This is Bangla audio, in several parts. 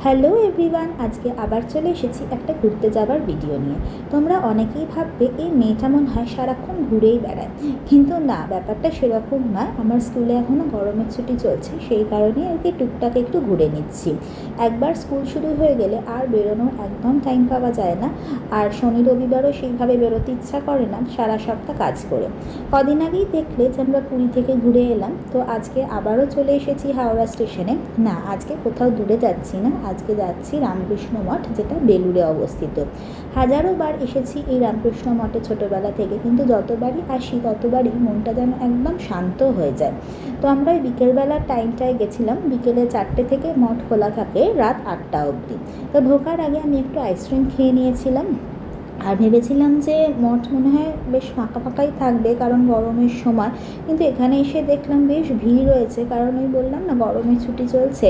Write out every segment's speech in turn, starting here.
হ্যালো এভরিওয়ান, আজকে আবার চলে এসেছি একটা ঘুরতে যাবার ভিডিও নিয়ে। তোমরা অনেকেই ভাববে এই মেয়েটা মনে হয় সারাক্ষণ ঘুরেই বেড়ায়, কিন্তু না, ব্যাপারটা সেরকম নয়। আমার স্কুলে এখনও গরমের ছুটি চলছে, সেই কারণে আর কি টুকটাক একটু ঘুরে নিচ্ছি। একবার স্কুল শুরু হয়ে গেলে আর বেরোনোর একদম টাইম পাওয়া যায় না, আর শনি রবিবারও সেইভাবে বেরোতে ইচ্ছা করে না সারা সপ্তাহ কাজ করে। কদিন আগেই দেখলে যে আমরা পুরী থেকে ঘুরে এলাম, তো আজকে আবারও চলে এসেছি হাওড়া স্টেশনে। না, আজকে কোথাও দূরে যাচ্ছি না, আজকে যাচ্ছি রামকৃষ্ণ মঠ, যেটা বেলুড়ে অবস্থিত। হাজারো বার এসেছি এই রামকৃষ্ণ মঠে ছোটোবেলা থেকে, কিন্তু যতবারই আসি ততবারই মনটা যেন একদম শান্ত হয়ে যায়। তো আমরা ওই বিকেলবেলার টাইমটায় গেছিলাম, বিকেলে 4টে থেকে মঠ খোলা থাকে রাত 8টা অবধি। তো ঢোকার আগে আমি একটু আইসক্রিম খেয়ে নিয়েছিলাম, আর ভেবেছিলাম যে মঠ মনে হয় বেশ ফাঁকা ফাঁকাই থাকবে কারণ গরমের সময়, কিন্তু এখানে এসে দেখলাম বেশ ভিড় রয়েছে, কারণ ওই বললাম না গরমের ছুটি চলছে,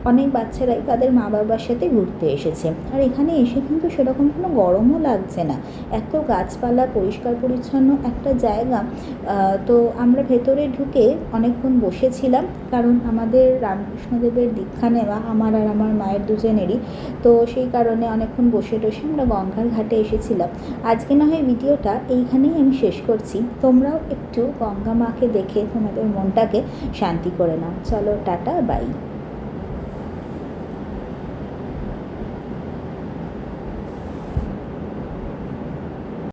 অনেক বাচ্চারাই তাদের মা বাবার সাথে ঘুরতে এসেছে। আর এখানে এসে কিন্তু সেরকম কোনো গরমও লাগছে না, এত গাছপালা, পরিষ্কার পরিচ্ছন্ন একটা জায়গা। তো আমরা ভেতরে ঢুকে অনেকক্ষণ বসেছিলাম, কারণ আমাদের রামকৃষ্ণদেবের দীক্ষা নেওয়া, আমার আর আমার মায়ের দুজনেরই। তো সেই কারণে অনেকক্ষণ বসে টসে আমরা গঙ্গার ঘাটে এসেছিলাম। আজকে না হয় ভিডিওটা এইখানেই আমি শেষ করছি, তোমরাও একটু গঙ্গা মাকে দেখে তোমাদের মনটাকে শান্তি করে নাও। চলো, টাটা, বাই।